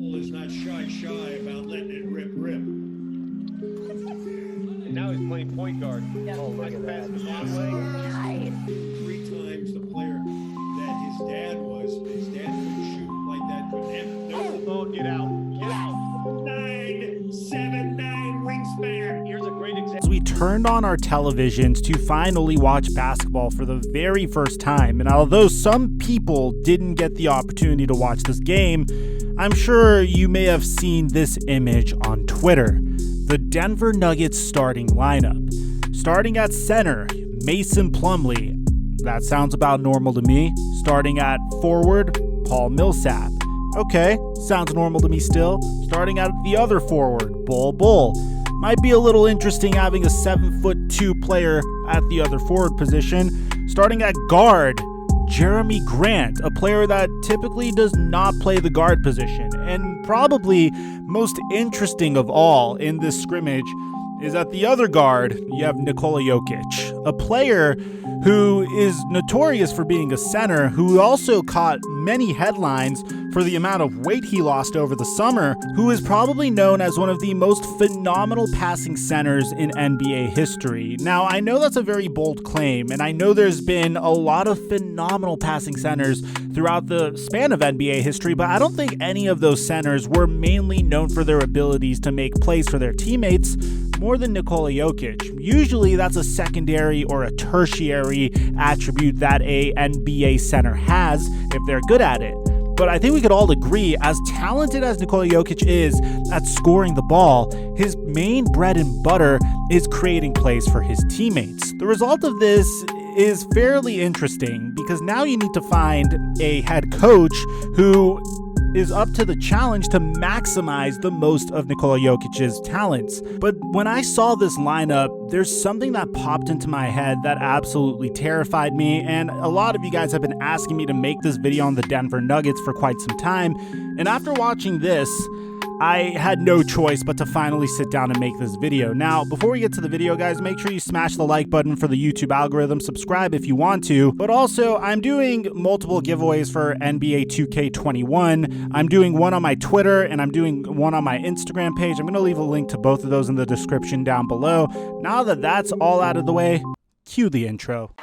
Is not shy about letting it rip. And now he's playing point guard. Yep. Oh, look at that. 3 times the player that his dad could shoot like that. Oh, get out. 9'7" wingspan. Here's a great example. As we turned on our televisions to finally watch basketball for the very first time, and although some people didn't get the opportunity to watch this game, I'm sure you may have seen this image on Twitter. The Denver Nuggets starting lineup. Starting at center, Mason Plumlee. That sounds about normal to me. Starting at forward, Paul Millsap. Okay, sounds normal to me still. Starting at the other forward, Bol Bol. Might be a little interesting having a 7'2" player at the other forward position. Starting at guard, Jeremy Grant, a player that typically does not play the guard position. And probably most interesting of all in this scrimmage is at the other guard, you have Nikola Jokic, a player who is notorious for being a center, who also caught many headlines for the amount of weight he lost over the summer, who is probably known as one of the most phenomenal passing centers in NBA history. Now, I know that's a very bold claim, and I know there's been a lot of phenomenal passing centers throughout the span of NBA history, but I don't think any of those centers were mainly known for their abilities to make plays for their teammates more than Nikola Jokic. Usually that's a secondary or a tertiary attribute that a NBA center has if they're good at it. But I think we could all agree, as talented as Nikola Jokic is at scoring the ball, his main bread and butter is creating plays for his teammates. The result of this is fairly interesting because now you need to find a head coach who is up to the challenge to maximize the most of Nikola Jokic's talents. But when I saw this lineup, there's something that popped into my head that absolutely terrified me, and a lot of you guys have been asking me to make this video on the Denver Nuggets for quite some time, and after watching this, I had no choice but to finally sit down and make this video. Now, before we get to the video, guys, make sure you smash the like button for the YouTube algorithm, subscribe if you want to, but also I'm doing multiple giveaways for NBA 2K21. I'm doing one on my Twitter and I'm doing one on my Instagram page. I'm going to leave a link to both of those in the description down below. Now that that's all out of the way, cue the intro.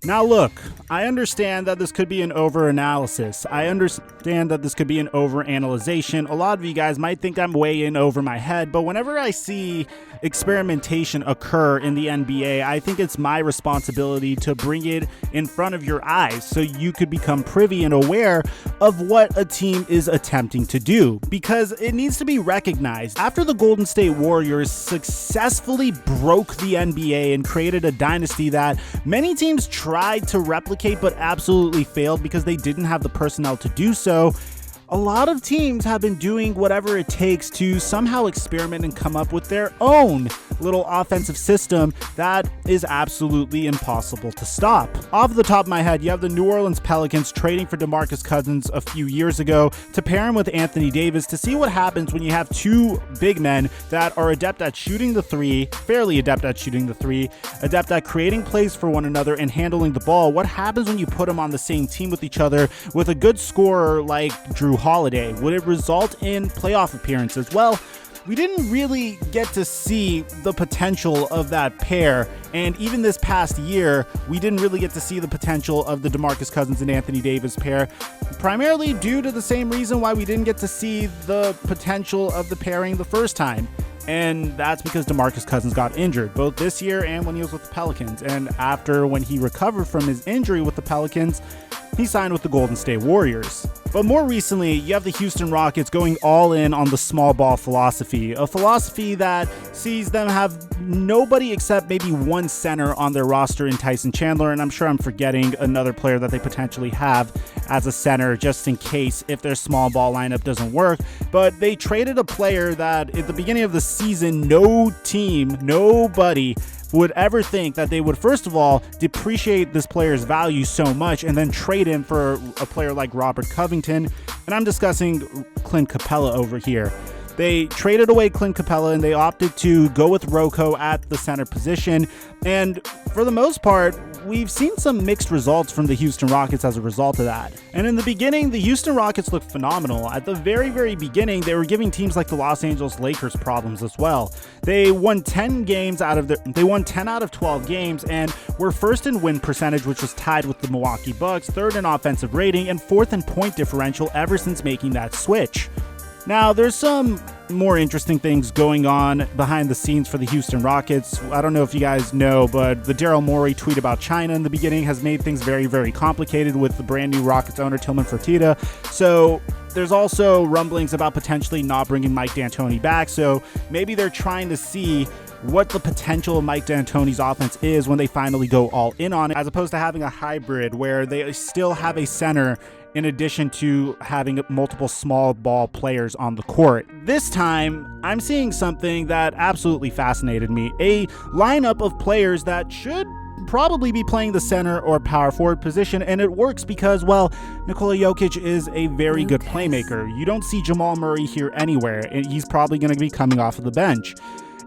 Now look, I understand that this could be an over-analysis. I understand that this could be an over-analyzation. A lot of you guys might think I'm way in over my head, but whenever I see experimentation occur in the NBA, I think it's my responsibility to bring it in front of your eyes so you could become privy and aware of what a team is attempting to do, because it needs to be recognized. After the Golden State Warriors successfully broke the NBA and created a dynasty that many teams tried to replicate but absolutely failed because they didn't have the personnel to do so, a lot of teams have been doing whatever it takes to somehow experiment and come up with their own little offensive system that is absolutely impossible to stop. Off the top of my head, you have the New Orleans Pelicans trading for Demarcus Cousins a few years ago to pair him with Anthony Davis to see what happens when you have two big men that are adept at shooting the three, fairly adept at shooting the three, adept at creating plays for one another and handling the ball. What happens when you put them on the same team with each other with a good scorer like Drew Holiday? Would it result in playoff appearances? Well, we didn't really get to see the potential of that pair, and even this past year, we didn't really get to see the potential of the Demarcus Cousins and Anthony Davis pair, primarily due to the same reason why we didn't get to see the potential of the pairing the first time. And that's because Demarcus Cousins got injured, both this year and when he was with the Pelicans. And after, when he recovered from his injury with the Pelicans, he signed with the Golden State Warriors. But more recently, you have the Houston Rockets going all in on the small ball philosophy, a philosophy that sees them have nobody except maybe one center on their roster in Tyson Chandler, and I'm sure I'm forgetting another player that they potentially have as a center just in case if their small ball lineup doesn't work. But they traded a player that at the beginning of the season, no team, nobody would ever think that they would, first of all, depreciate this player's value so much and then trade him for a player like Robert Covington. And I'm discussing Clint Capella over here. They traded away Clint Capella and they opted to go with Rocco at the center position. And for the most part, we've seen some mixed results from the Houston Rockets as a result of that. And in the beginning, the Houston Rockets looked phenomenal. At the very, very beginning, they were giving teams like the Los Angeles Lakers problems as well. They won 10 out of 12 games and were first in win percentage, which was tied with the Milwaukee Bucks, third in offensive rating, and fourth in point differential ever since making that switch. Now, there's some more interesting things going on behind the scenes for the Houston Rockets. I don't know if you guys know, but the Daryl Morey tweet about China in the beginning has made things very, very complicated with the brand new Rockets owner, Tillman Fertitta. So there's also rumblings about potentially not bringing Mike D'Antoni back. So maybe they're trying to see what the potential of Mike D'Antoni's offense is when they finally go all in on it, as opposed to having a hybrid where they still have a center in addition to having multiple small ball players on the court. This time, I'm seeing something that absolutely fascinated me. A lineup of players that should probably be playing the center or power forward position, and it works because, well, Nikola Jokic is a very good playmaker. You don't see Jamal Murray here anywhere, and he's probably going to be coming off of the bench.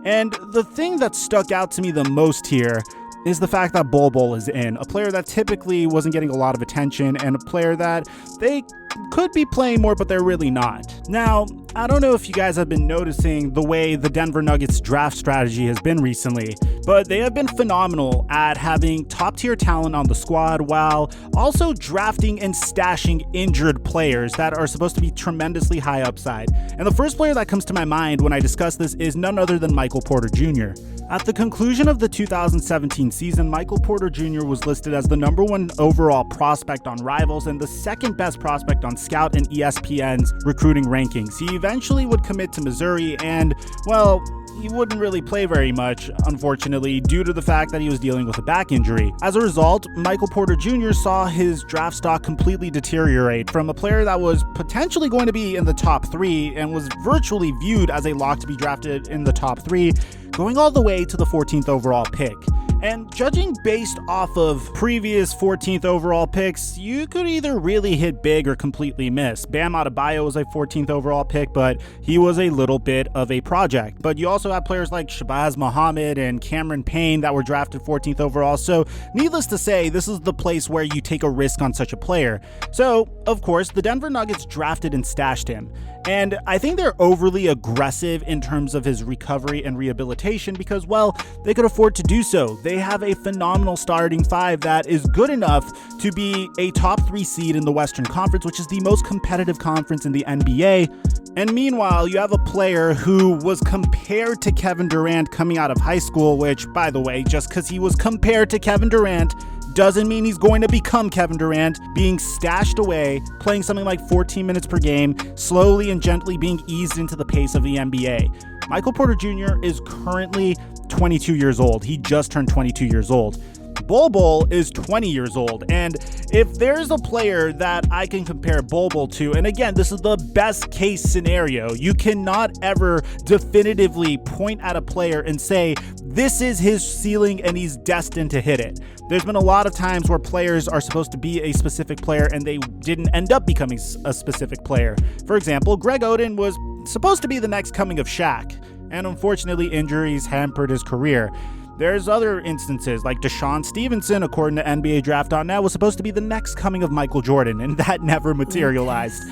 And the thing that stuck out to me the most here is the fact that Bol Bol is in, a player that typically wasn't getting a lot of attention and a player that they could be playing more, but they're really not. Now, I don't know if you guys have been noticing the way the Denver Nuggets draft strategy has been recently, but they have been phenomenal at having top-tier talent on the squad while also drafting and stashing injured players that are supposed to be tremendously high upside. And the first player that comes to my mind when I discuss this is none other than Michael Porter Jr. At the conclusion of the 2017 season, Michael Porter Jr. was listed as the #1 overall prospect on Rivals and the second best prospect on Scout and ESPN's recruiting rankings. He eventually would commit to Missouri and, well, he wouldn't really play very much, unfortunately, due to the fact that he was dealing with a back injury. As a result, Michael Porter Jr. saw his draft stock completely deteriorate from a player that was potentially going to be in the top 3 and was virtually viewed as a lock to be drafted in the top 3, going all the way to the 14th overall pick. And judging based off of previous 14th overall picks, you could either really hit big or completely miss. Bam Adebayo was a 14th overall pick, but he was a little bit of a project. But you also have players like Shabazz Muhammad and Cameron Payne that were drafted 14th overall. So needless to say, this is the place where you take a risk on such a player. So, of course, the Denver Nuggets drafted and stashed him. And I think they're overly aggressive in terms of his recovery and rehabilitation because, well, they could afford to do so. They have a phenomenal starting 5 that is good enough to be a top 3 seed in the Western Conference, which is the most competitive conference in the NBA. And meanwhile, you have a player who was compared to Kevin Durant coming out of high school, which, by the way, just because he was compared to Kevin Durant doesn't mean he's going to become Kevin Durant, being stashed away, playing something like 14 minutes per game, slowly and gently being eased into the pace of the NBA. Michael Porter Jr. is currently 22 years old. He just turned 22 years old. Bol Bol is 20 years old, and if there's a player that I can compare Bol Bol to, and again, this is the best case scenario, you cannot ever definitively point at a player and say, this is his ceiling and he's destined to hit it. There's been a lot of times where players are supposed to be a specific player and they didn't end up becoming a specific player. For example, Greg Oden was supposed to be the next coming of Shaq, and unfortunately injuries hampered his career. There's other instances like Deshaun Stevenson, according to NBA Draft.net, was supposed to be the next coming of Michael Jordan, and that never materialized.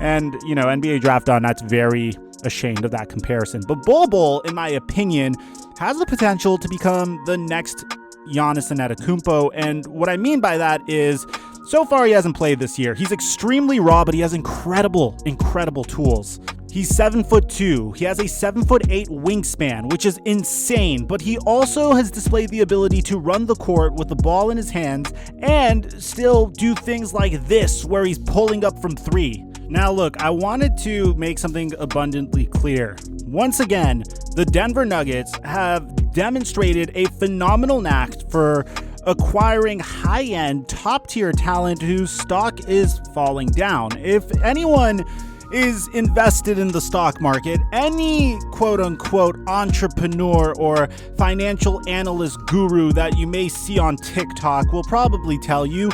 And, NBA Draft.net's very ashamed of that comparison. But Bol Bol, in my opinion, has the potential to become the next Giannis Antetokounmpo. And what I mean by that is, so far he hasn't played this year. He's extremely raw, but he has incredible tools. He's 7'2". He has a 7'8" wingspan, which is insane, but he also has displayed the ability to run the court with the ball in his hands and still do things like this, where he's pulling up from 3. Now look, I wanted to make something abundantly clear. Once again, the Denver Nuggets have demonstrated a phenomenal knack for acquiring high-end, top-tier talent whose stock is falling down. If anyone is invested in the stock market, any quote-unquote entrepreneur or financial analyst guru that you may see on TikTok will probably tell you,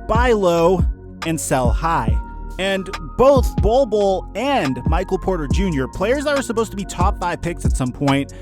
buy low and sell high. And both Bol Bol and Michael Porter Jr., players that were supposed to be top 5 picks at some point,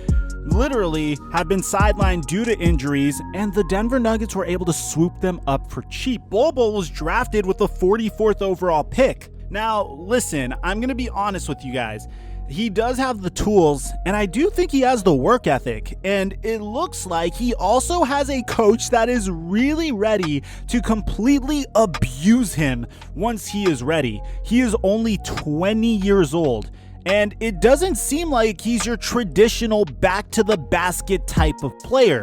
literally have been sidelined due to injuries, and the Denver Nuggets were able to swoop them up for cheap. Bol Bol was drafted with the 44th overall pick. Now, listen, I'm going to be honest with you guys. He does have the tools, and I do think he has the work ethic, and it looks like he also has a coach that is really ready to completely abuse him once he is ready. He is only 20 years old, and it doesn't seem like he's your traditional back to the basket type of player.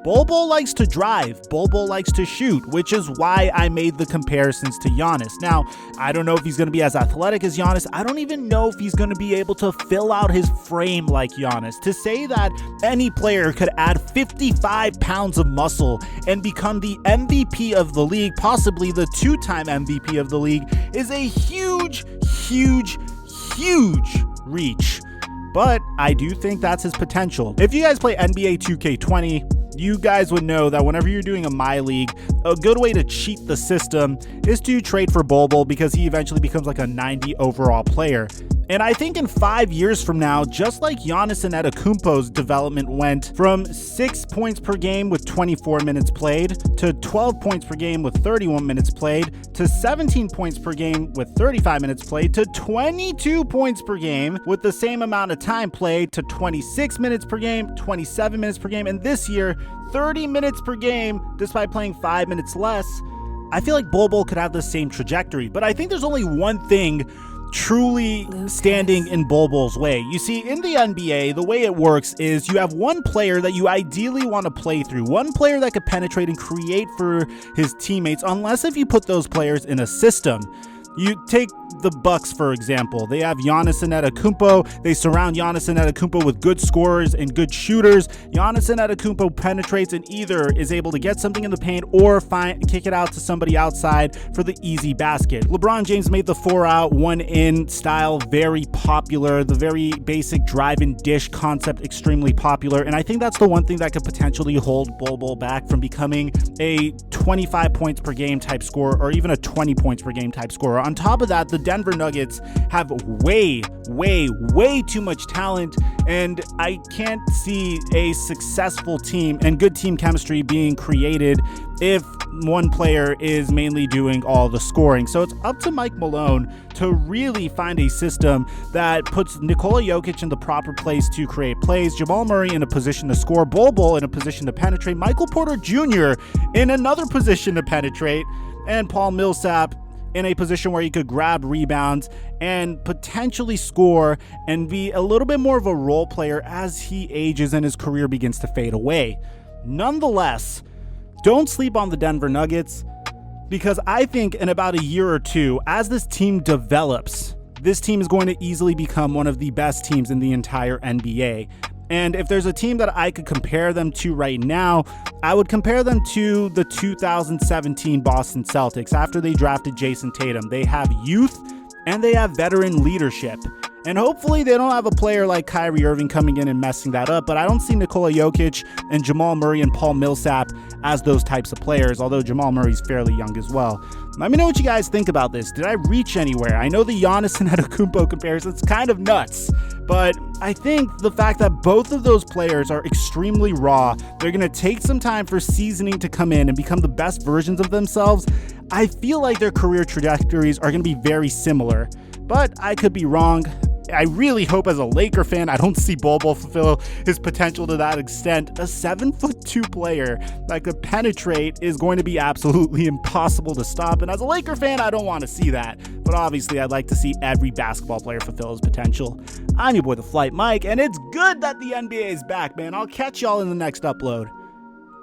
Bol Bol likes to drive, Bol Bol likes to shoot, which is why I made the comparisons to Giannis. Now, I don't know if he's going to be as athletic as Giannis. I don't even know if he's going to be able to fill out his frame like Giannis. To say that any player could add 55 pounds of muscle and become the MVP of the league, possibly the 2-time MVP of the league, is a huge reach. But I do think that's his potential. If you guys play NBA 2K20, you guys would know that whenever you're doing a My League, a good way to cheat the system is to trade for Bol Bol because he eventually becomes like a 90 overall player. And I think in 5 years from now, just like Giannis Antetokounmpo's development went from 6 points per game with 24 minutes played to 12 points per game with 31 minutes played to 17 points per game with 35 minutes played to 22 points per game with the same amount of time played to 26 minutes per game, 27 minutes per game, and this year, 30 minutes per game despite playing 5 minutes less. I feel like Bol Bol could have the same trajectory, but I think there's only one thing truly standing in Bol Bol's way. You see, in the NBA, the way it works is you have one player that you ideally want to play through, one player that could penetrate and create for his teammates, unless if you put those players in a system. You take the Bucks, for example. They have Giannis Antetokounmpo. They surround Giannis Antetokounmpo with good scorers and good shooters. Giannis Antetokounmpo penetrates and either is able to get something in the paint or kick it out to somebody outside for the easy basket. LeBron James made the 4-out, 1-in style very popular. The very basic drive and dish concept extremely popular. And I think that's the one thing that could potentially hold Bol Bol back from becoming a 25 points per game type scorer or even a 20 points per game type scorer. On top of that, the Denver Nuggets have way too much talent, and I can't see a successful team and good team chemistry being created if one player is mainly doing all the scoring. So it's up to Mike Malone to really find a system that puts Nikola Jokic in the proper place to create plays, Jamal Murray in a position to score, Bol Bol in a position to penetrate, Michael Porter Jr. in another position to penetrate, and Paul Millsap in a position where he could grab rebounds and potentially score and be a little bit more of a role player as he ages and his career begins to fade away. Nonetheless, don't sleep on the Denver Nuggets, because I think in about a year or two, as this team develops, this team is going to easily become one of the best teams in the entire NBA. And if there's a team that I could compare them to right now, I would compare them to the 2017 Boston Celtics after they drafted Jason Tatum. They have youth and they have veteran leadership. And hopefully they don't have a player like Kyrie Irving coming in and messing that up, but I don't see Nikola Jokic and Jamal Murray and Paul Millsap as those types of players, although Jamal Murray's fairly young as well. Let me know what you guys think about this. Did I reach anywhere? I know the Giannis and Antetokounmpo comparison's kind of nuts, but I think the fact that both of those players are extremely raw, they're going to take some time for seasoning to come in and become the best versions of themselves. I feel like their career trajectories are going to be very similar, but I could be wrong. I really hope as a Laker fan, I don't see Bol Bol fulfill his potential to that extent. A 7'2" player that could penetrate is going to be absolutely impossible to stop. And as a Laker fan, I don't want to see that. But obviously, I'd like to see every basketball player fulfill his potential. I'm your boy, Theflightmike, and it's good that the NBA is back, man. I'll catch y'all in the next upload.